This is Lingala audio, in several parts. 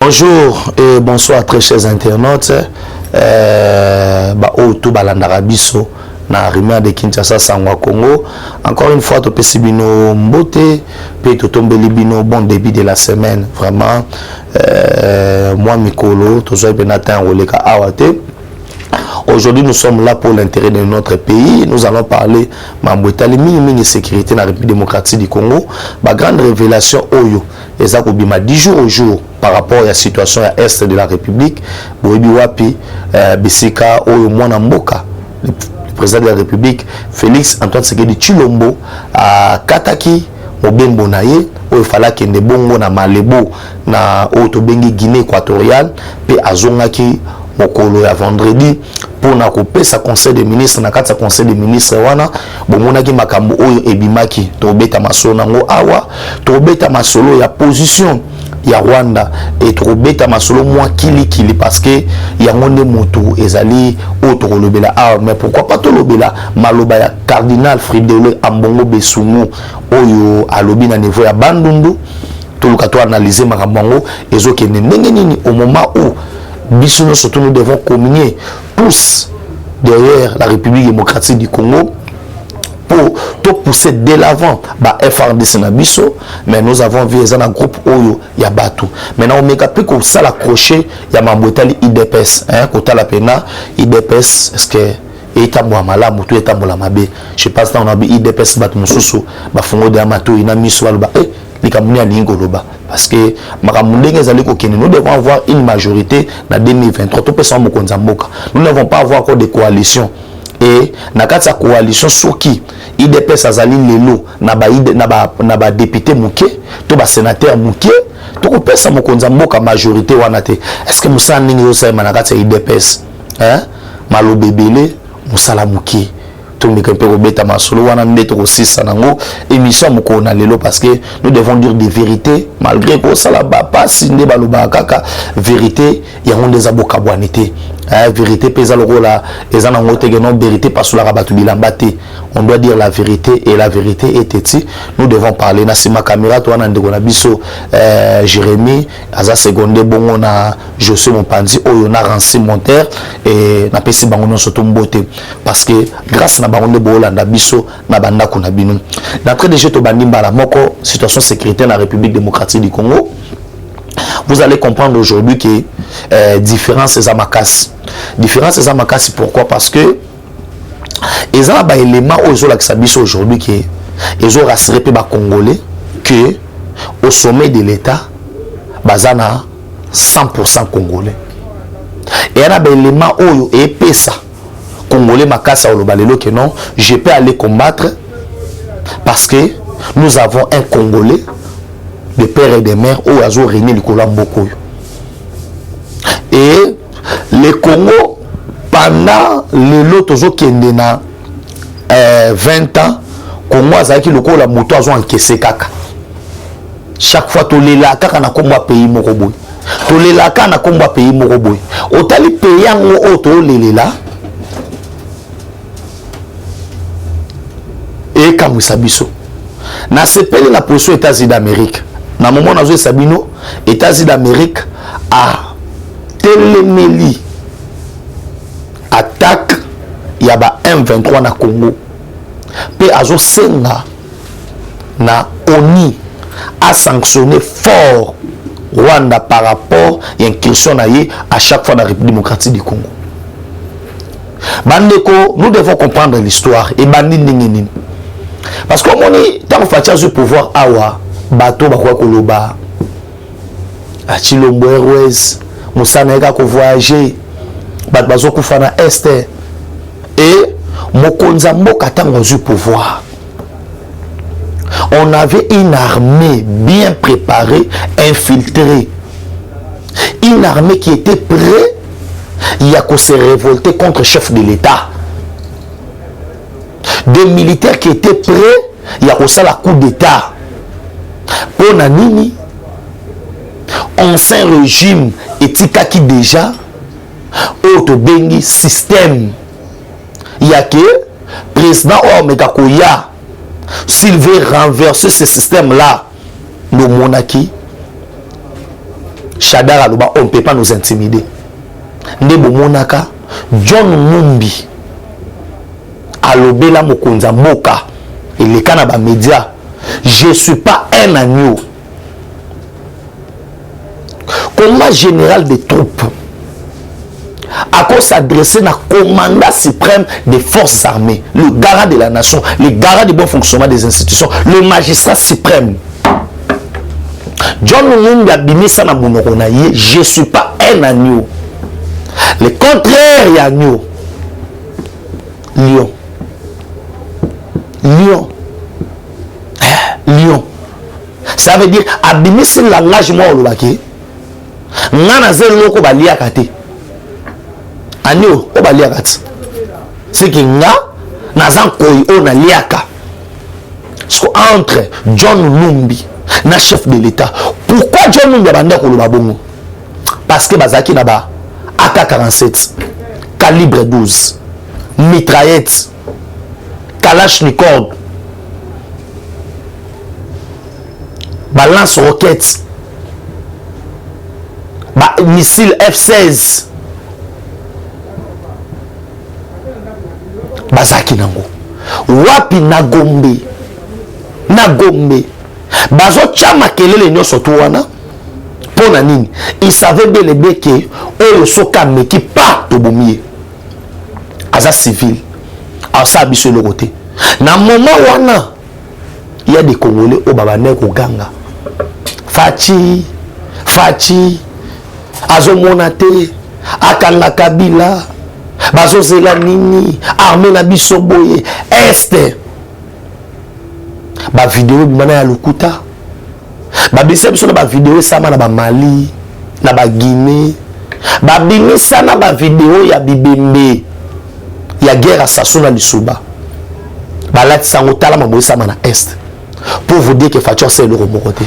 Bonjour et bonsoir très chers internautes. Tout balandarabiso na Rima de Kinshasa Sangwa Congo. Encore une fois, to pesibino mbote, pe to tombeli bino bon début de la semaine. Vraiment, moi Mikolo, to zoe benata roleka awate. Aujourd'hui, nous sommes là pour l'intérêt de notre pays. Nous allons parler de mini sécurité dans la République démocratique du Congo. La grande révélation, Oyo, et ça, 10 jours au jour par rapport à la situation à l'Est de la République. Boebi Wapi, Bessika, Oyo, Mwanamboka, le président de la République, Félix Antoine Tshisekedi Tshilombo, à Kataki, Mobembo Naye, Oyo Fala Kende Bongo, na Malebo, na Oto Bengi Guinée équatoriale, puis Azongaki, Mokolo ya vendredi pour na couper sa conseil des ministres na kata conseil des ministres wana bomonaki makambo oyo ebimaki to beta masolo nango awa to beta masolo ya position ya Rwanda et to beta masolo moi kili parce que yango nde moto ezali auto lobela awa mais pourquoi pas to lobela maloba ya cardinal Fridolin Ambongo Besungu oyo alobi na niveau ya Bandundu to lukato analyser makambo ezokende ndenge nini au moment où surtout nous devons communier tous derrière la République démocratique du Congo pour tout pousser dès l'avant FRDC Nabiso, mais nous avons vu un groupe Oyo Yabatu. Maintenant on met plus que ça l'accrocher Yamambotali IDPS hein kota la pena IDPS est-ce que etambo mala mutu etambo la mabe je pense là on a IDPS bat mususu ba fongo de amato ina miso ba parce que nous devons avoir une majorité en 2023. Nous n'avons pas avoir encore de coalition. Et dans cette coalition, sur qui IDPS Azali Lelo, na ba député Mouké, to ba sénateur Mouké, to ko pesa mokonza mboka majorité wanate. Est-ce que Moussa Ningi Yosa manakata IDPS? Hein? Malo Bebele, Moussa Mouké. Émission parce que nous devons dire des vérités malgré que ça là pas signé baloba kaka vérité il y a des abokabwanité vérité pesa le rôle là les en non vérité parce que la rabatu bilambate on doit dire la vérité et la vérité est ici nous devons parler na sima caméra toi na ndeko na biso Jérémy aza seconde bongo na Josué Mopanzi oyo na Rancy Monter et na pesi bango surtout mbote parce que grâce na bango de bolanda biso na banda kuna bino d'après déjà to bandi mbala moko situation sécuritaire dans la République démocratique du Congo. Vous allez comprendre aujourd'hui que différence est à ma casse. Différence est à ma casse pourquoi? Parce que ils ont un élément aux aujourd'hui que ils ont rassuré les Congolais que au sommet de l'État, bazana 100% Congolais. Et il y a un élément où et ça Congolais makasa au balelo que non, je peux aller combattre parce que nous avons un Congolais de père et de mère où ils ont régné le Colombo. Et le Congo, pendant le lot qui est 20 ans, Congo a dit que le Congo a moto a encaissé kaka. Chaque fois, tu les la kaka na combat pays moroboy. Tu les la kaka na combat pays moroboy. Otali pays en auto les là. Et comme Sabiso. Na sepeli la position États-Unis d'Amérique. Na moment na zo Sabino, États-Unis d'Amérique a téléméli attaque ya ba M23 na Congo. Pe azo senga na ONU a sanctionné fort Rwanda par rapport à une question à chaque fois dans la République démocratique du Congo. Bandeko, nous devons comprendre l'histoire et bandi ningini. Parce que on est tant fatia du pouvoir awa bateau bakwa koloba a Chilombo Airways Moussa Nega ko voyager bat bazo ku fana est et mokonza mboka tango du pouvoir on avait une armée bien préparée infiltrée une armée qui était prête il y a qu'on se révolter contre le chef de l'État. Des militaires qui étaient prêts, il y a aussi la coup d'État. Pour Nanini, ancien régime éthique qui déjà, autre bengi système. Il y a que président Omekakoya, s'il veut renverser ce système-là, le monarchie, Chadara Loba, on ne peut pas nous intimider. Ndebo Monaka, John Mumbi, Alobela Mokonza Moka, et les Kanaba Média, je ne suis pas un agneau. Combat général des troupes, à cause s'adresser à commandant suprême des forces armées, le garant de la nation, le garant du bon fonctionnement des institutions, le magistrat suprême. John Mumbi a bimé ça na Bonokonaye, je ne suis pas un agneau. Le contraire, il y a agneau. Lion. Lion. Lion. Ça veut dire, abimé ce langage moi au lobaki. Nana zel loko balia kate. Agneau, o balia kate. C'est que nga, nazan koi o na liaka. Entre John Mumbi na chef de l'État. Pourquoi John Mumbi a bandé koloba bongo? Parce que bazaki naba AK-47, calibre 12, mitraillette, Kalachnikov, balance roquette, missile F-16, bazaki nango. Wapi Nagombe, bazo chama kelele nyoso tuwana. Il savait bien le bec que le soka meki pas to bomie. Aza civil. A ça biso le côté. Na moment wana il y a des Congolais au babane ko ganga. Fachi azo monate akanga Kabila bazo zela nini armée na biso boye este ba vidéo bimana ya lokuta. Babisa biso na ba vidéo sama na ba Mali na ba Guinée babimisa na ba vidéo ya bibembe ya guerre assassin na Lisuba balati sango tala maboye sama na est pour vous dire que Facho c'est le remokoté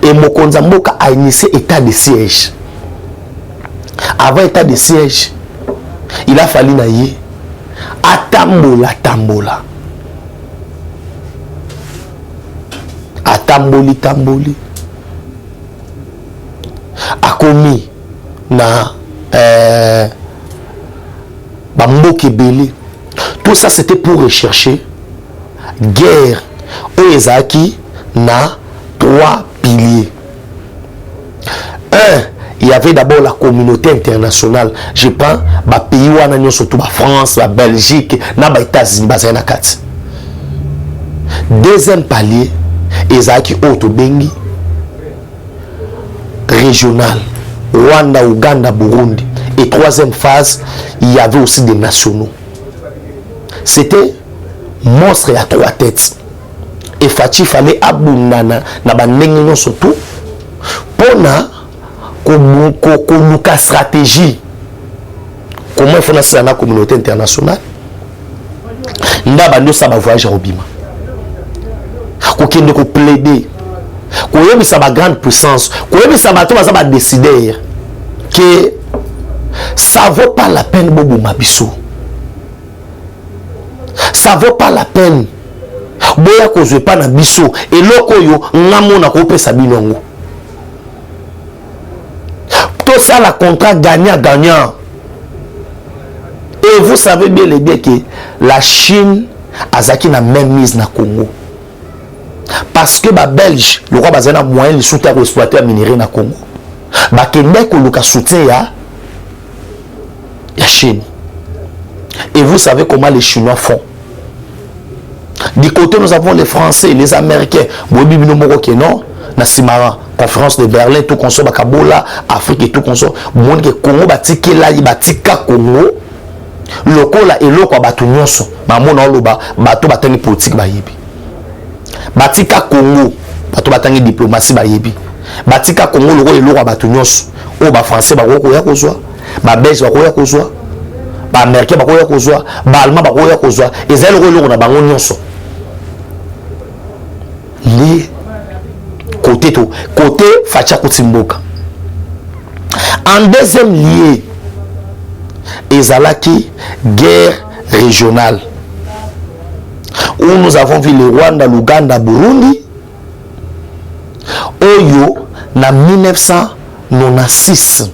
et Mokonza Mboka a initié état de siège. Avant état de siège il a fallu na ye tambola tamboli akomi na bamboke belé. Tout ça c'était pour rechercher guerre Oyezaki na 3 piliers. Il y avait d'abord la communauté internationale. Je prends ba pays wana nyo surtout ba France, la Belgique, na ba États-Unis bazana kat. Deuxième palier Ezaki Otobengi régional, Rwanda, Ouganda, Burundi. Et troisième phase, il y avait aussi des nationaux. C'était monstre à 3 têtes. Et Fachi fallait abundana na bandengi surtout pour na konuka stratégie. Comment il faut lancer la communauté internationale? Ndaba ça va voyager au Bima. Ko plaider. Ko yebi sa ba grande puissance. Ko yebi sa ba to ba décider que ça vaut pas la peine bobo mabiso. Ça vaut pas la peine. Boya ko zwe pas na biso et loko yo ngamona ko pesa binongo. Tout ça la contrat gagnant. Et vous savez bien les bien que la Chine a zaki na même mise na Congo. Parce que les Belges, le roi bazana moyen de soutien pour exploiter le minerai na Congo. Bakende ko luka soutien ya Chine. Et vous savez comment les Chinois font. Du côté nous avons les Français, les Américains. Bobi bino moko ke non, na simara conférence de Berlin tout conso bakabola, Afrique et tout conso. Monde que Congo batikela batika Congo. Lokola et loko batu nyonso. Mamona loba bato batangi politique bayebi. Batika Congo, bato batangi diplomatie bayebi. Batika Congo loko et loko batu nyonso. O ba français ba ko ya kozwa, ba belge ba ko ya kozwa, ba américain ba ko ya kozwa, ba allemand ba ko ya kozwa. Ezali loko na bango nyonso. Les côté Facha Kotimboka. En deuxième lieu, Ezalaki guerre régionale où nous avons vu le Rwanda, l'Ouganda, Burundi. Oyo na 1993 1996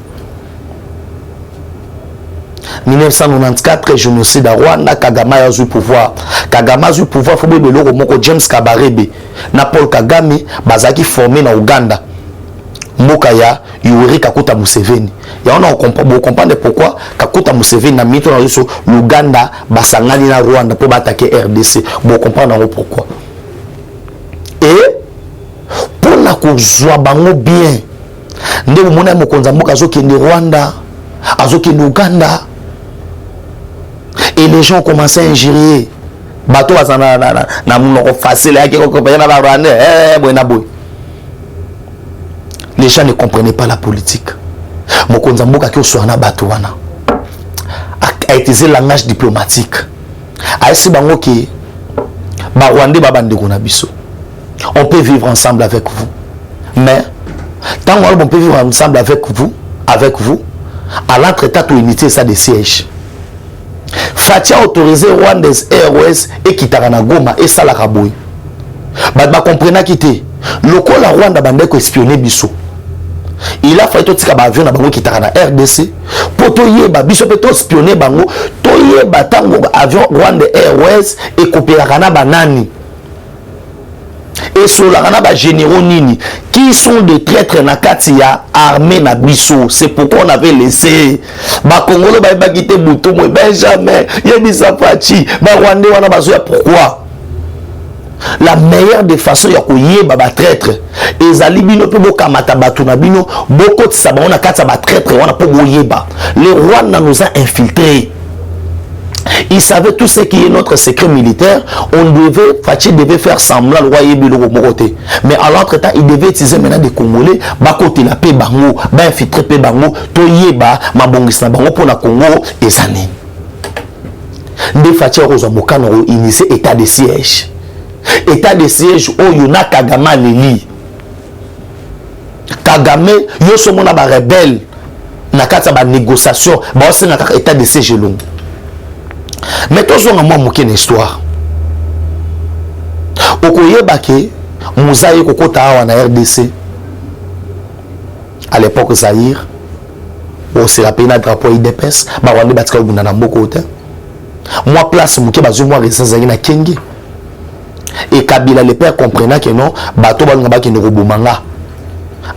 1994 génocide à Rwanda. Kagame a eu pouvoir. Kagame a eu pouvoir. Faut que James Kabarebe na Paul Kagame bazaki formé na Uganda. Mokaya Yoweri Kaguta Museveni. Ya on comprendre pourquoi Kaguta Museveni na mito na l'Uganda basangani na Rwanda pour attaquer RDC. Bon comprendre pourquoi. Et pour na kozwa bango bien. Ndé mona mokonza mboka azokende Rwanda, azokende Uganda. Et les gens ont commencé à ingérer. Bateau na monoko facile ya kiko compagnie na Rwanda. Les gens ne comprenaient pas la politique. Mokonza mboka ki oswana bateau wana a utilisé le langage diplomatique. A esi bango ki ba Rwandais ba bandeko na biso. On peut vivre ensemble avec vous. Mais tant qu'on peut vivre ensemble avec vous, à l'entretemps tout unité ça des sièges. Fatia autorisé Rwandais Airways et Kitarana Goma et Salakaboy. Ba comprena kité. Loko la Rwanda bandeko espionner biso. Il a fallu que avion na bango Kitarana RDC pour toyeba biso peut espionner bango toyeba tango avion Rwanda Airways et coopérana banani. Et sur la généraux nini qui sont des traîtres na katia armée na biso. C'est pourquoi on avait laissé ba Congolais ba quitté Boutou Benjamin Yebisa Fachi ba Rwandais wana bazoya. Pourquoi la meilleure des façons ya koyeba ba traître ezali bino pe bokamata batu na bino boko tsaba on a katsa ba traître wana po boyeba. Le Rwanda nous a infiltrés. Il savait tout ce qui est notre secret militaire. Fachi devait faire semblant le roi Yébilo Moroté. Mais à l'entretemps, il devait utiliser maintenant des Congolais. Bakote la paix bango, ba infiltrer paix bango, toyeba, mabongis na bango pour la Congo et zani. Des Fachi Rosamokano ont initié état de siège. État de siège où Yuna Kagame Lili. Kagame, yo somona ba rebelle. Nakata ba négociation, ba aussi nakaka état de siège long. Mais tous on a moi une histoire. Okoyeba ke Mouzaï kokota awa na RDC. À l'époque Zaïre, on se rappelle na drapeau IDPS, ba wande batika obunda na mboko te. Moi place muke bazu moi résidence na Kenge. Et Kabila le père comprenant que non, bato ba ngaba ke ne robomanga.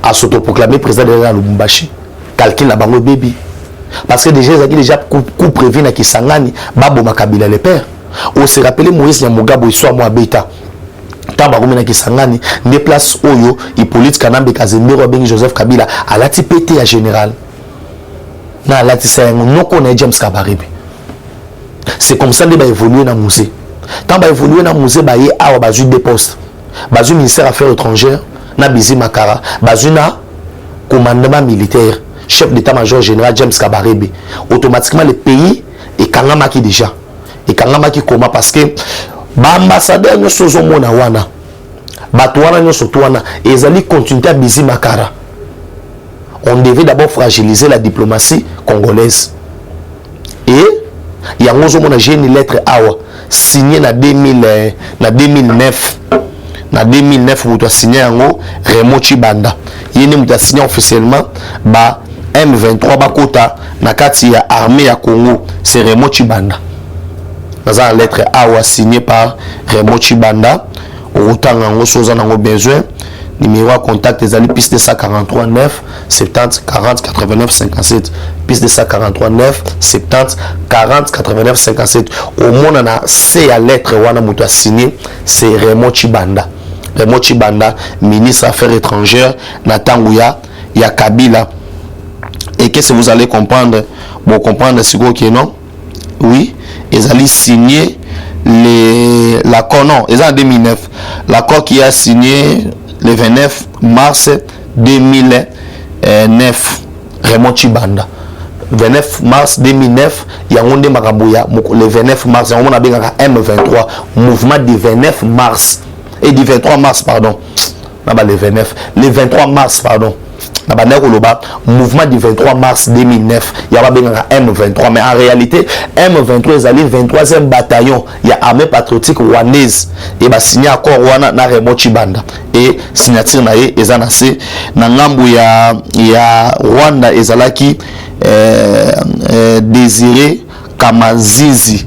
A s'autoproclamer président de la Lubumbashi. Calcul na bango baby. Parce que déjà, ils ont déjà coup prévu na Kisangani, Babo Makabila le père. On se rappelle Moïse Nyamugabo, soit moi bêta. Tant que na Kisangani, des places Oyo, Hippolyte Kanambe Kazemiro, Ben Joseph Kabila, à la TPT à général. Na la TPT, non connaît James Kabarebe. C'est comme ça que va évoluer dans le musée. Tant que évoluer dans le musée, il y a des postes. Bazu ministère Affaires étrangères, na Bizi Makara, Bazu na commandement militaire. Chef d'état-major général James Kabarebe. Automatiquement le pays est kangamaki déjà. Et kangamaki comment parce que l'ambassadeur nous sommes au mona wana. Batouana nous sommes wana. Et ils allaient continuer à Bizi Makara. On devait d'abord fragiliser la diplomatie congolaise. Et il y a une lettre awa signée en 2009. En 2009, vous avez signé Raymond Chibanda. Il a signé officiellement M23 Bakota Nakati ya armée ya Congo, c'est Raymond Chibanda. Dans la lettre A signée par Raymond Chibanda, autant en besoin, numéro à contact des alliés piste de 143 9 70 40 89 57 piste de 143 9 70 40 89 57. Au monde on a C à lettre wana muto a signé, c'est Raymond Chibanda. Raymond Chibanda, ministre Affaires étrangères, Natanguya, ya Kabila. Et qu'est-ce que vous allez comprendre? Bon, comprendre ce que non? Oui, ils allaient signer l'accord, non, ils en 2009. L'accord qui a signé le 29 mars 2009. Raymond Chibanda. 29 mars 2009, il y a un Marabouya. Le 29 mars, on a bien M23, mouvement du 29 mars. Et du 23 mars, pardon. Le 29. Le 23 mars, pardon. na banda koloba mouvement du 23 mars 2009 ya ba benga M23, mais en réalité M23 ezali 23e bataillon ya armée patriotique rwandaise et ba signé accord wana na Raymond Chibanda et signature na ye ezana se na ngambu ya Rwanda ezalaki Désiré Kamazizi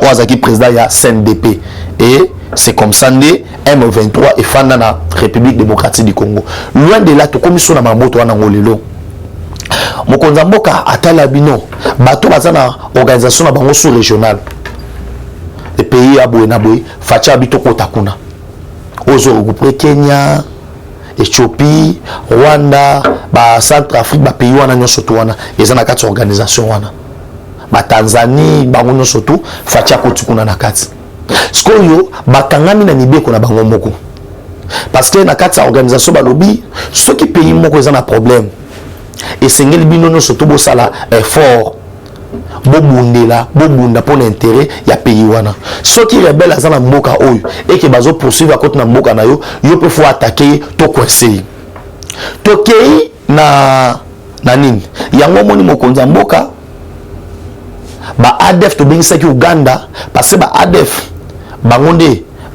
Ouazaki président ya CNDP et c'est comme ça né M23 et fan dans la République démocratique du Congo. Loin de là, tout comme sur la mamoto en Angolelo. Mokonza mboka atala bino bato bazana organisation na bango sous régional. Les pays aboyena boy facha bito kota kuna. Ozo regrouper Kenya, Éthiopie, Rwanda, ba Centrafrique, ba pays wana nyoso to wana ezana kati organisation wana. Ba Tanzanie bango nyoso to facha koti kuna na kati. Skoyo bakangami na mibeko na bango moko parce que na kati organisation balobi ceux qui pays moko ezana problème et sengeli bino no surtout bo sala effort bobunda pour l'intérêt ya pays wana ceux qui rebelle azana mboka oyo et que bazo poursuivre à côté na mboka na yo peut faut attaquer to coincer to kei na nini yango moni mokonza mboka ba ADF to bengisa ki Uganda parce que ba ADF bangonde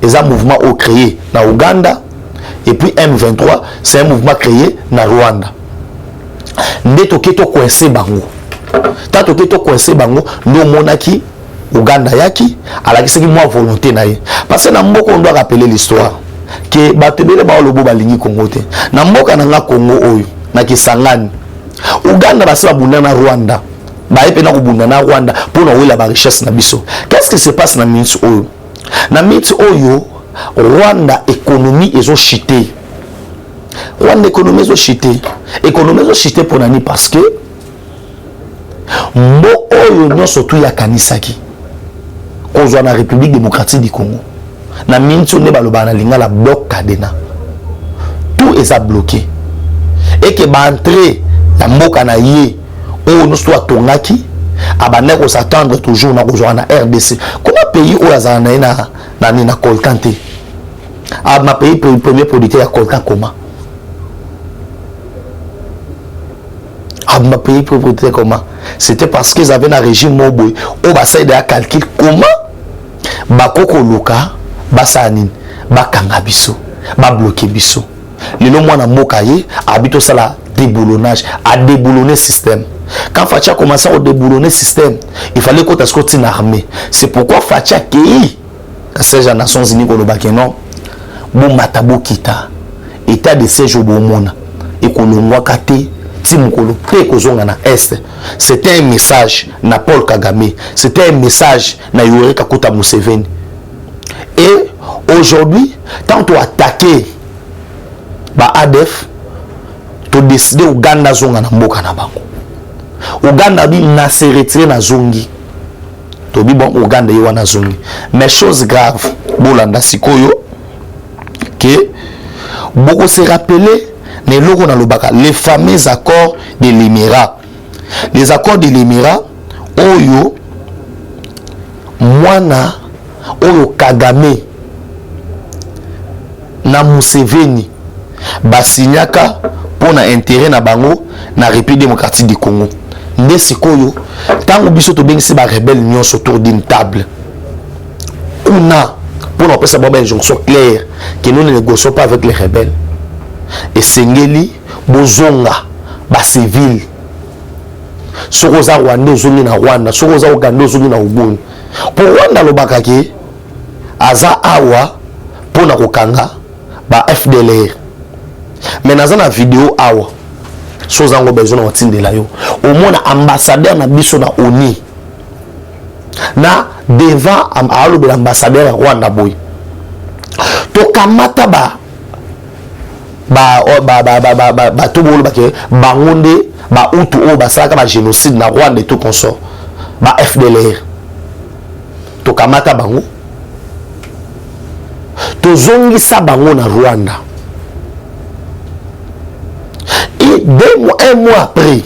est un mouvement créé na Uganda et puis M23 c'est un mouvement créé na Rwanda. Ndeto keto coincé bango. Tato keto coincé bango no monaki Uganda yaki ala kiseki moi volonté na ye. Parce que na mboko on doit rappeler l'histoire que batebele ba lobo balingi Congo te. Na mboka na nga Congo oyo na Kisangani. Uganda basala bunda na Rwanda. Ba epena ko bunda na Rwanda pour na wela ba richesse na biso. Qu'est-ce qui se passe na minute oyo? Na minute oyo Rwanda économie ezo chité. Rwanda économie ezo chité. Économie ezo chité pour nani parce que mbo oyo nyonso tu ya kanisaki. Kozwa na République démocratique du Congo. Na minute ne baloba na linga la bloc cadena. Tout est bloqué. Et que ba entrer na mboka na ye oyo no soit tongaki abane ko s'attendre toujours na kozwa na RDC. Comment pays où azana na coltan te ma pays premier producteur ya coltan comment ma pays producteur comment c'était parce qu'ils avaient un régime moboy au bassin de calcul comment bakoko loka basanin bakanga biso ba bloquer biso lelo mwana mboka ye habito sala déboulonnage à déboulonner système. Quand Facha commençait à déboulonner le système, il fallait qu'on ait une armée. C'est pourquoi Facha qui est à Nations Unies qu'on a non, bon matabo kita, état de siège au monde, et qu'on le voit kate, tim qu'on le paie qu'on a est. C'était un message na Paul Kagame, c'était un message na Yoweri Kaguta Museveni. Et aujourd'hui, tant on attaqué, bah ADF, tu décidé Uganda zonga na mboka na bango. Uganda bi na se retiré na zongi. To bi bon Uganda yewa na zongi. Mais chose grave, bolanda sikoyo que beaucoup se rappeler les logos na lobaka, les fameux accords de l'Émirat. Les accords de l'Émirat oyo mwana oyo Kagame na Museveni basinyaka pour na intérêt na bango na République démocratique du Congo. Nde sikoyo tango biso to bengisi ba rebelle nyonso autour d'une table. Kuna pour nous passer une injonction claire que nous ne négocions pas avec les rebelles. Et sengeli bozonga ba civil. Sokoza Rwanda zongi na Rwanda, sokoza Uganda zongi na Uganda. Pour Rwanda lo bakake aza awa pour na kokanga ba FDLR. Mais dans la vidéo awa chose en besoin de watindela yo au moins ambassadeur na biso na ONU na devant l'ambassadeur Rwanda boy to kamata ba to bolo bake bangonde ba utu o basaka ba génocide na Rwanda et tout consort ba FDLR to kamata bango to zongi sa bango na Rwanda. Et un mois après,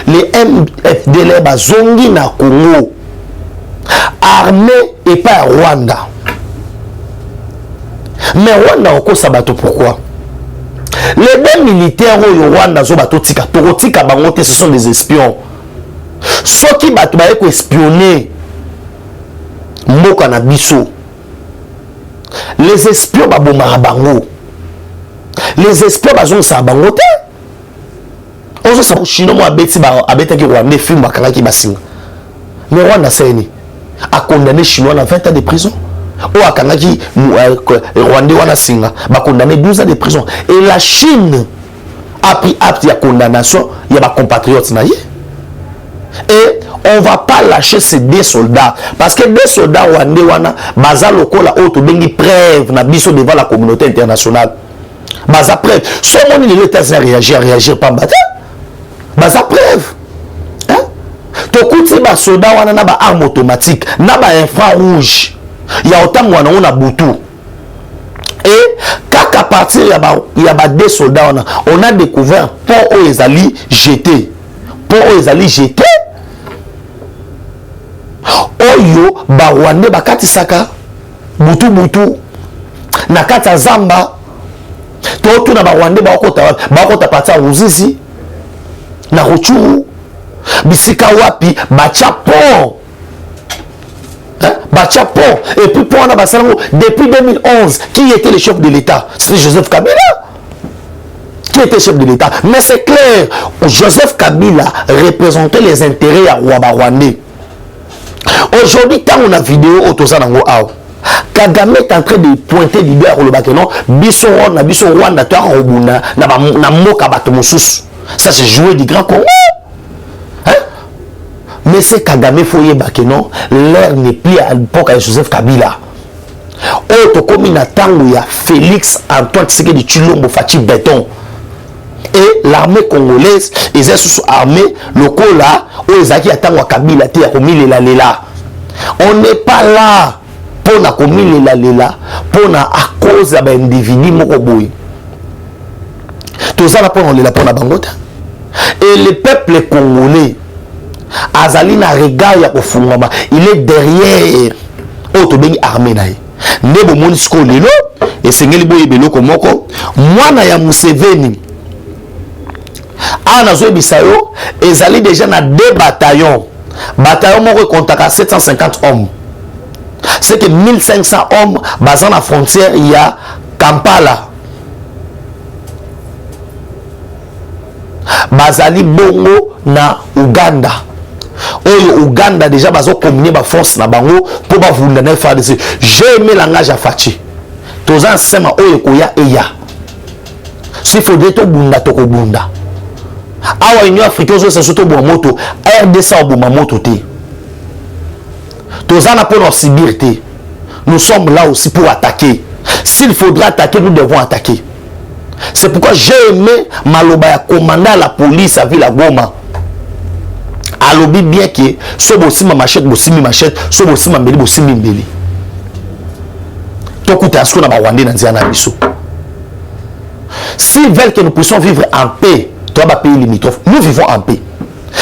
les MFDL bazongi na Congo, armé et pas Rwanda. Mais Rwanda encore sabato pourquoi? Les deux militaires au Rwanda zo batotika tokotika bango te, ce sont des espions. Ceux qui bato ba ko espionner mboka na biso. Les espions ba bomara bango. Les espions ba zo sa bango te. Ozo sa chino mo abeti ba abeta ki Rwanda film bakanga ki basinga. Mais Rwanda c'est a condamné chinois à 20 ans de prison. Ou à Kanaki, Rwandais wana singa, ba condamné 12 ans de prison. Et la Chine a pris acte de condamnation, il y a des compatriotes naïe. Et on va pas lâcher ces deux soldats parce que des soldats rwandais wana baza lokola auto bengi preuve na biso devant la communauté internationale. Baza preuve. Ce monde il est à réagir pas battre. Baza preuve. Hein? Tokuti ba soldats wana na ba arme automatique, na ba infrarouge. Il y a autant de on a boutou. Et quand à partir il y a des soldats, on a découvert pour eux les alliés jetés. Pour eux les alliés jetés. Oyo Barwande bakati saka boutou boutou. Nakata zamba. Tout na Barwande bakota partir Ruzizi. Na Ruchuru. Bisika wapi bachapon. Bachapon. Et puis pour depuis 2011, qui était le chef de l'État? C'est Joseph Kabila. Qui était chef de l'État? Mais c'est clair, Joseph Kabila représentait les intérêts à Rwandais. Aujourd'hui, quand on a vidéo Otozanango Ao, Kagame est en train de pointer du doigt le bateau. Biso Rwanda, toi, Robuna, na moka batomosus. Ça, c'est jouer du grand Congo. Mais c'est Kagame Foye Bakeno, l'air n'est plus à l'époque avec Joseph Kabila. Autre comme il attend, il y a Félix Antoine Tshisekedi Tshilombo Fachi Béton. Et l'armée congolaise, ils sont sous armée, le coup là, où ils attendent à Kabila, on n'est pas là pour na commis lela, pour na à cause d'un individu mokoboui. Tout ça là pour on la pour na bangota. Et le peuple congolais, Azalina regard ya kofungama, il est derrière auto bengi armée nae. Nebo monisco lelo et sengeli boye beloko moko mwana ya Museveni. Ana zo bisayo ezali déjà na 2 bataillons. Bataillon moko compte à 750 hommes. C'est que 1500 hommes basés à la frontière il y a Kampala. Bazali bongo na Uganda. Oyo Uganda déjà bazo combiner ba force na bango pour ba vunda na FARDC. J'ai aimé langage à Fachi. Toza sema oyo koya eya. S'il faudrait to bunda to ko bunda. Awa Union africaine zo surtout bo moto, RDC au bo moto te. Toza na pour subir te. Nous sommes là aussi pour attaquer. S'il faudra attaquer, nous devons attaquer. C'est pourquoi j'ai aimé Maloba ya commandant la police à Ville Goma. Alobi bien que so bosima machette bosimi machette so bosima mbeli bosimi mbeli tokuta asko na Rwandais na nzia na biso. S'ils veulent que nous puissions vivre en paix, toi ba pays limitrophe, nous vivons en paix.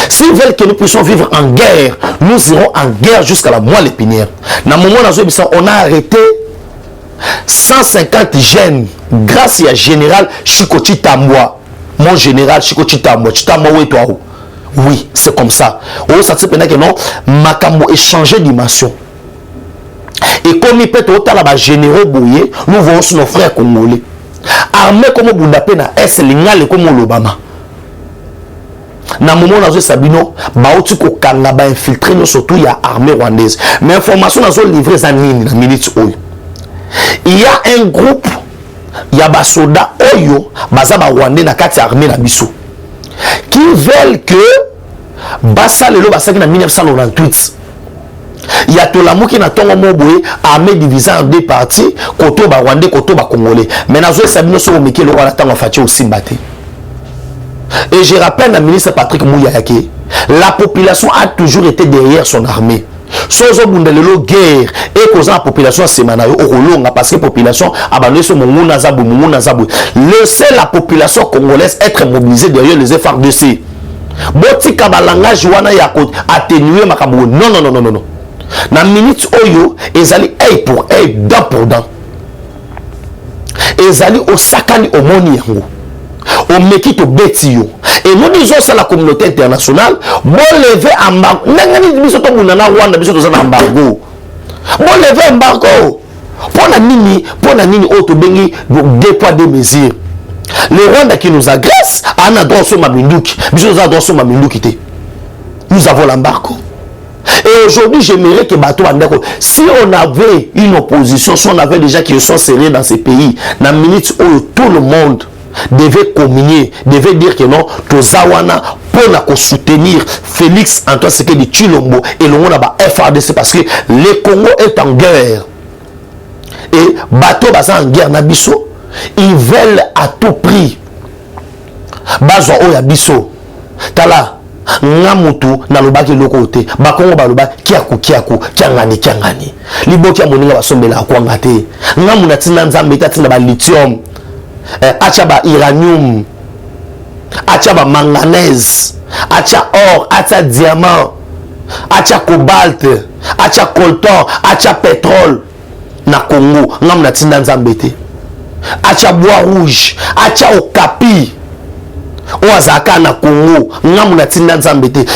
S'ils veulent que nous puissions vivre en guerre, nous irons en guerre jusqu'à la moelle épinière. Dans le moment où on a arrêté 150 jeunes grâce à général Chikochi Tambwa. Mon général Chikochi Tambwa, Chitambwa où est toi? Oui, c'est comme ça. Oh, ça se peut que non, Makambo échanger dimension. Et comme il peut être là-bas généraux bouillés, nous voyons nos frères congolais. Armés comme Bundapena, est l'ingal comme l'Obama. Na moment où Sabino, Baouti Kokanga ba infiltré nous surtout il y a armée rwandaise. Mais information dans zone livrée à la minute où il y a un groupe, il y a des soldats Oyo, Bazaba Rwandais na kati armée na biso. Qui veulent que Bassa Lelo Bassaki en 1998. Il y a tout l'amour qui n'a pas été armée divisée en 2 parties, côté Rwandais, côté Congolais. Mais dans ce Sabino sur Miki le Rwanda a fait aussi battre. Et je rappelle à ministre Patrick Mouyayake, la population a toujours été derrière son armée. Sozo bundelelo guerre et causant la population semanayo okolonga parce que la population abandonné sur munguna zabu. Laissez la population congolaise être mobilisée derrière les FARDC. Botika ba langage wana ya atténuer makambo. Non. Na minute oyo ezali œil pour œil, dent pour dent. Ezali osakani omoni yango. on me quitte au bétio. Et nous disons ça à la communauté internationale, bon lever embargo. N'engani biso to munana Rwanda biso to ça embargo. Bon lever embargo. Pour la nini auto bengi deux poids deux mesures. Le Rwanda qui nous agresse, on a droit sur ma binduki. Biso a droit sur ma binduki. Nous avons l'embargo. Et aujourd'hui, j'aimerais que bateau si on avait une opposition, si on avait des gens qui sont serrés dans ces pays, dans la minute où tout le monde devait communier, devait dire que non, Tozawana pour soutenir Félix Antoine Tshisekedi Tshilombo et le monde a FARDC parce que le Congo est en guerre. Et bateau baza en guerre na biso, ils veulent à tout prix bazwa oya biso. Tala ngamutu na lobaki lokote bakongo baloba kiaku kiangani liboki ya moninga basombela akwanga te ngamu na tina nzambe tatina ba lithium acha ba uranium acha ba manganèse acha or acha diamant acha cobalt acha coltan acha pétrole na Congo ngamu na tina nzambe te acha bois rouge acha okapi Oazaka na Congo,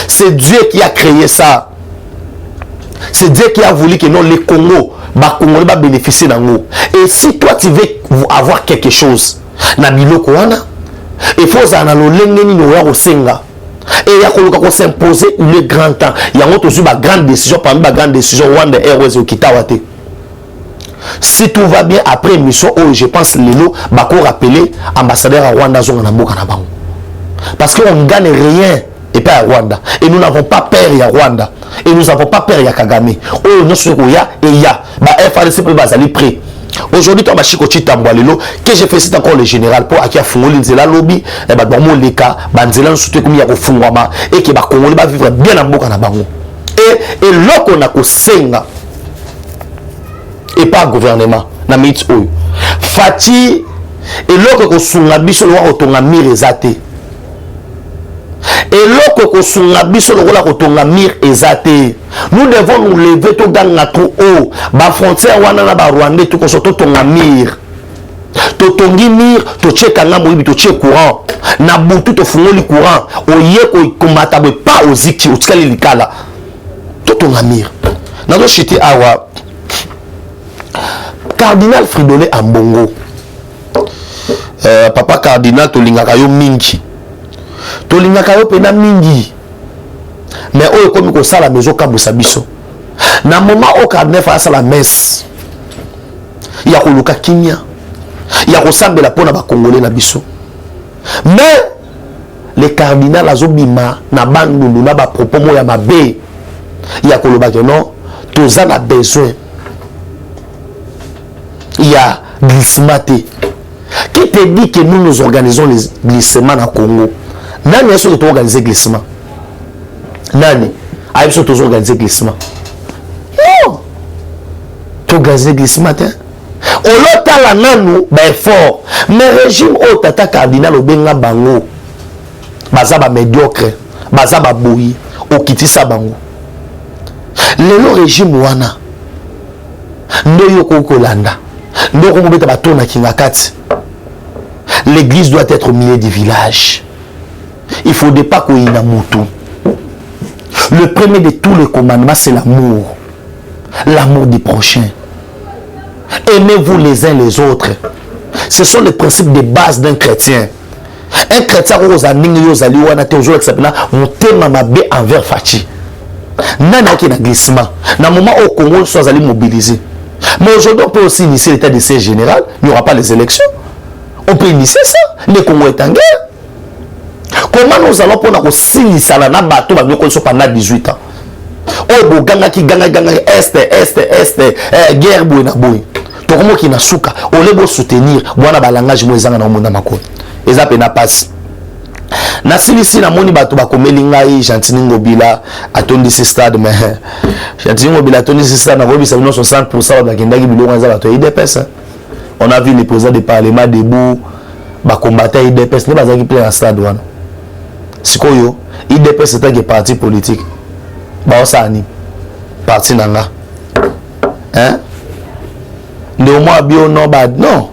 c'est Dieu qui a créé ça. C'est Dieu qui a voulu que non les Congo, ba Congo va bénéficier d'ango. Et si toi tu veux avoir quelque chose, na biloko wana, il faut zana lo lengeni no ya osenga. Et il y a qu'on s'imposer le grand temps. Il y a aussi ba grande décision parmi ba grande décision Rwanda Airways au Kitawate. Si tout va bien après mission, je pense Lelo ba ko rappeler ambassadeur à Rwanda zonga na mboka na bango. Parce qu'on ne gagne rien et pas à Rwanda. Et nous n'avons pas peur à Rwanda. Et nous n'avons pas peur à Kagame. Oh, nous sommes là et il y a. Bah, FARDC peut aller prêt. Aujourd'hui, tu as Machiko Chitamboalelo, que j'ai fait c'est encore le général pour Akia Fungoli Nzela Lobby, et bah, bon, Leka, Banzela, soutenu comme il y a Fungwama, et que bah, Congolais va vivre bien en Boka na Bango. Et là qu'on a ko senga, et pas gouvernement, na mit oyo. Fati, et là qu'on sunga biso lo wa otonga mirezate. Et nous devons nous lever tout dans la trop haut. La frontière wana ba Rwanda tout surtout ton amir. To tongi mir to cheka nga moyibi to che courant. Na butu to fungoli courant. Oye ko komata be pas oziki otikali likala. To ton amir. Na do chiti awa. Cardinal Fridolin Ambongo. Papa cardinal to lingaka yo mingi. Tolingaka yo pena mingi mais oyo komi ko sala mezo kabusa biso na moment au cardinal fa sala messe ya koluka kimia ya kosambela pona ba congolais na biso mais le cardinal azobima na bandundu na ba propos mo ya mabe ya koloba que non toza na besoin ya glissement. Qui te dit que nous organisons les glissements na Congo? Nani est-ce que tu organises glissement? Nani est-ce que tu organises glissement? Non. Tu organises glissement, hein? On l'a la nanou, ben fort. Mais régime au tata cardinal au benga bango. Bazaba médiocre. Bazaba boui. Au kitisa bango. Le régime wana. Ndoyo kokolanda. Ndoyo kokolanda batona kingakati. L'église doit être au milieu du village. Il ne faudrait pas qu'il y ait un mouton. Le premier de tous les commandements, c'est l'amour. L'amour du prochain. Aimez-vous les uns les autres. Ce sont les principes de base d'un chrétien. Un chrétien, envers Fachi. Nana qui est un glissement. Dans le moment où le Congo soit mobilisé. Mais aujourd'hui, on peut aussi initier l'état de siège général. Il n'y aura pas les élections. On peut initier ça. Le Congo est en guerre. Comment nous allons pour nous signer ça là bateau pendant 18 ans? Oh, ganga qui ganga est guerre boina boy. To comment qui na suka, on les soutenir, bona ba langage mo ezanga na monde makoni. Eza pe na passe. Na silisi na moni bato ba komeli ngai Gentini Ngobila atondi ce stade mais Gentini Ngobila atondi ce stade na robi ça 60% ba kendaki biloko za bato IDPS. On a vu les présidents du parlement debout ba combattre IDPS ne bazaki plein na stade wana. Sikoyo IDPS c'est un parti politique. Ba osani parti nanga. Hein? Non,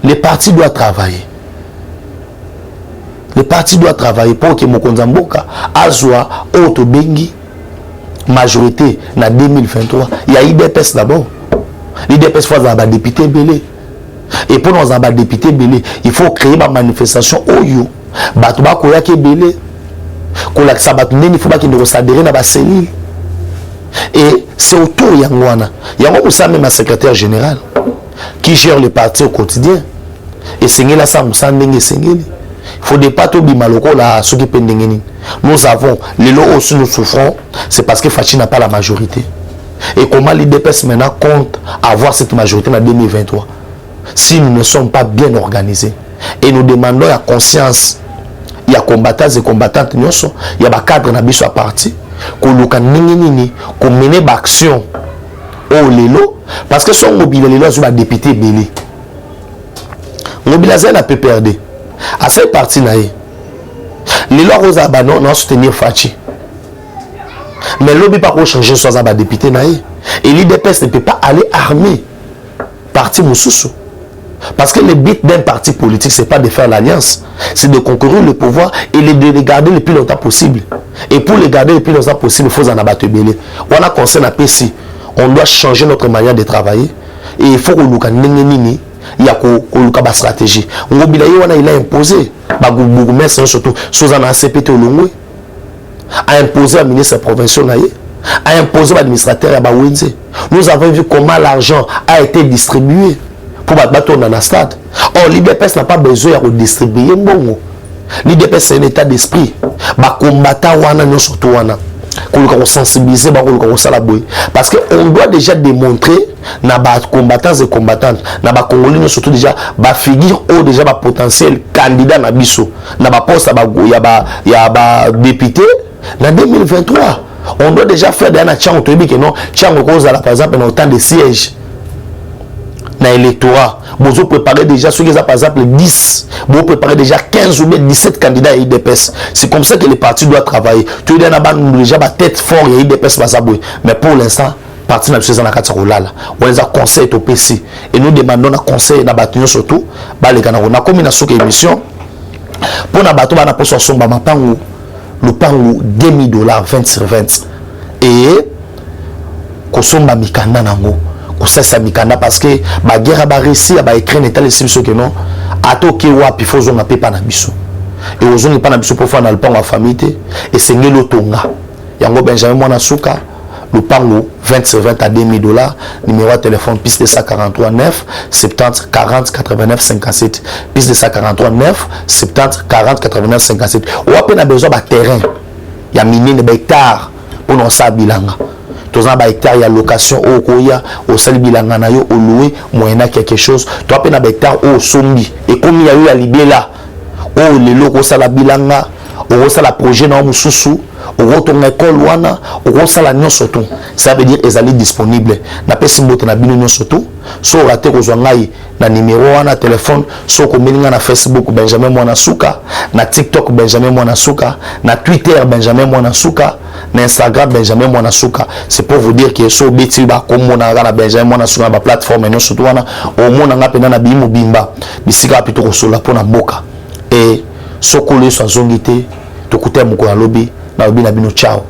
les partis doivent travailler. Le parti doit travailler pour que Mokonzamboka azwa auto bengi majorité en 2023. Il y a IDPS d'abord. L'IDPS faut avoir député belé. Et pour nous avoir député belé, il faut créer une manifestation au you. Batuba koya ke belé. Kola sabat neni faut pas qu'il ne s'adhérer dans la cellule. Et c'est autour Yangwana. Yango Moussa même un secrétaire général qui gère le parti au quotidien. Et c'est là ça Moussa Ndenge Sengeli. Il faut des patos bimaloko là ceux qui pendengeni. Nous avons les lots aussi nous souffrons, c'est parce que Fachi n'a pas la majorité. Et comment l'IDPS maintenant compte avoir cette majorité en 2023 si nous ne sommes pas bien organisés. Et nous demandons à conscience, il y a combattants et combattantes, il y a des cadres qui sont partis, qu'on mène des actions au Lelo, parce que son mobile Lelo est un député belé. Mobilisé n'a pas perdu. À cette partie là, les lois aux abandons non soutenir Fachi. Mais l'objet pas pour changer soit un député naïe. Et l'IDPS ne peut pas aller armer parti Moussoussou. Parce que le but d'un parti politique, c'est pas de faire l'alliance, c'est de concourir le pouvoir et de les garder le plus longtemps possible. Et pour les garder le plus longtemps possible, il faut en abattre belé. On a conseil à PC. On doit changer notre manière de travailler. Et il faut que nous nini. Il y a une stratégie. Il a imposé, surtout, a CPT a imposé à ministre provincial, a imposé à l'administrateur à Bawenze. Nous avons vu comment l'argent a été distribué pour battre dans la stade. Or, l'IDPS n'a pas besoin de redistribuer. L'IDPS, c'est un état d'esprit. Combattant, surtout, qu'on sensibiliser, parce qu'on doit déjà démontrer na ba combattants et combattantes na ba congolais surtout déjà ba figure ou déjà ba potentiel candidat na biso na ba poste ya ba député en 2023. On doit déjà faire des changements que non chango cause par exemple dans temps de siège na électorat. Vous préparez déjà ceux qui ont par exemple 10, vous préparez déjà 15 ou 17 candidats à IDPS. C'est comme ça que les partis doivent travailler. Tu as déjà ma tête fort et IDPS va s'abouer. Mais pour l'instant, parti n'a pas de rolala. On les a conseillé au PC et nous demandons un conseil d'abattre surtout. Les canards, on a comme une émission pour n'abattre pas pour son pango le pango $20 20 sur 20 et qu'on somba mikanda nango. Ça mikanda parce que la guerre a réussi à écrire un état de ce que non à toquer ou à pifozo n'a pas na biso et aux on pas na biso pour faire dans le pan la famille et c'est ngelo tonga yango Benjamin Mwanasuka le pango 20 sur 20 à $20 numéro de téléphone piste de 143 9 70 40 89 57 piste de 143 9 70 40 89 57 ou à peine besoin de terrain il y a miné de hectares pour non ça bilanga. Tous un hectare, il y a location au Koya, au Salibilanga, au loué, moyennant quelque chose. Tu as un hectare au Sombi. Et comme il y a eu à Libéla, au Lelo, au Salabilanga, au la projet dans Moussoussou, au retour école wana, au la nion surtout. Ça veut dire qu'ils sont disponibles. N'a pas si mot na bino surtout. So raté aux wangai na numéro wana téléphone, so komelinga na Facebook Benjamin Mwanasuka, na TikTok Benjamin Mwanasuka, na Twitter Benjamin Mwanasuka, na Instagram Benjamin Mwanasuka. C'est pour vous dire que so beti ba comme on a na Benjamin Mwanasuka ba plateforme non surtout wana au mona nga pena na bimo bimba. Bisika pito ko sola pona mboka. Et sokole so zongité to kuté moko lobby. Ciao.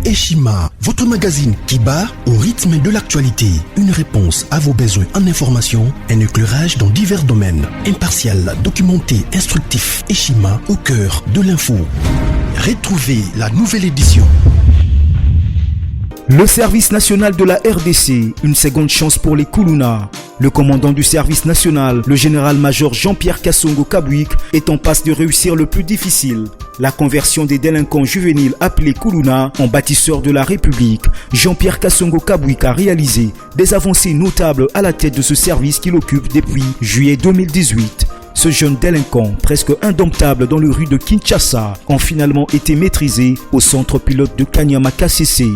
Eshima, votre magazine qui bat au rythme de l'actualité. Une réponse à vos besoins en information, un éclairage dans divers domaines. Impartial, documenté, instructif. Eshima au cœur de l'info. Retrouvez la nouvelle édition. Le service national de la RDC, une seconde chance pour les Koulouna. Le commandant du service national, le général-major Jean-Pierre Kassongo Kabouik, est en passe de réussir le plus difficile. La conversion des délinquants juvéniles appelés Koulouna en bâtisseurs de la République. Jean-Pierre Kassongo Kabouik a réalisé des avancées notables à la tête de ce service qu'il occupe depuis juillet 2018. Ce jeune délinquant, presque indomptable dans les rues de Kinshasa, ont finalement été maîtrisés au centre pilote de Kanyama KCC.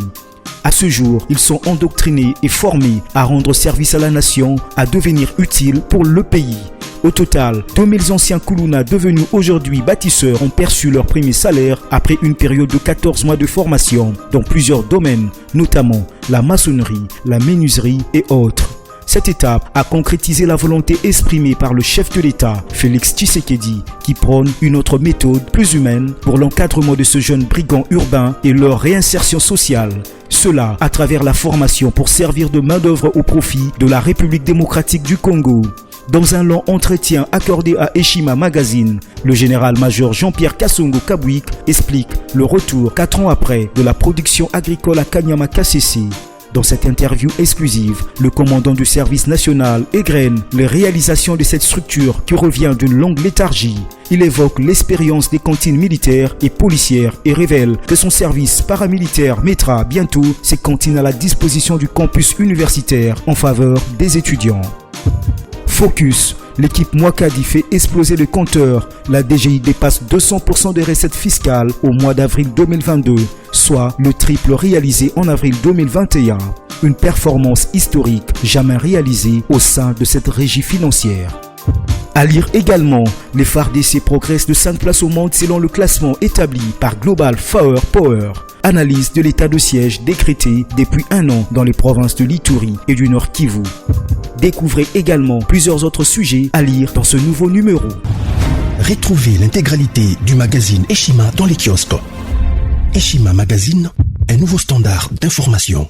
À ce jour, ils sont endoctrinés et formés à rendre service à la nation, à devenir utiles pour le pays. Au total, 2000 anciens Koulouna devenus aujourd'hui bâtisseurs ont perçu leur premier salaire après une période de 14 mois de formation dans plusieurs domaines, notamment la maçonnerie, la menuiserie et autres. Cette étape a concrétisé la volonté exprimée par le chef de l'État, Félix Tshisekedi, qui prône une autre méthode plus humaine pour l'encadrement de ce jeune brigand urbain et leur réinsertion sociale. Cela à travers la formation pour servir de main-d'œuvre au profit de la République démocratique du Congo. Dans un long entretien accordé à Eshima Magazine, le général-major Jean-Pierre Kassongo Kabwik explique le retour 4 ans après de la production agricole à Kanyama Kasese. Dans cette interview exclusive, le commandant du service national égrène les réalisations de cette structure qui revient d'une longue léthargie. Il évoque l'expérience des cantines militaires et policières et révèle que son service paramilitaire mettra bientôt ses cantines à la disposition du campus universitaire en faveur des étudiants. Focus, l'équipe Mwakadi fait exploser le compteur. La DGI dépasse 200% des recettes fiscales au mois d'avril 2022, soit le triple réalisé en avril 2021. Une performance historique jamais réalisée au sein de cette régie financière. À lire également, les FARDC progressent de 5 places au monde selon le classement établi par Global Power. Analyse de l'état de siège décrété depuis 1 an dans les provinces de l'Ituri et du Nord Kivu. Découvrez également plusieurs autres sujets à lire dans ce nouveau numéro. Retrouvez l'intégralité du magazine Eshima dans les kiosques. Eshima Magazine, un nouveau standard d'information.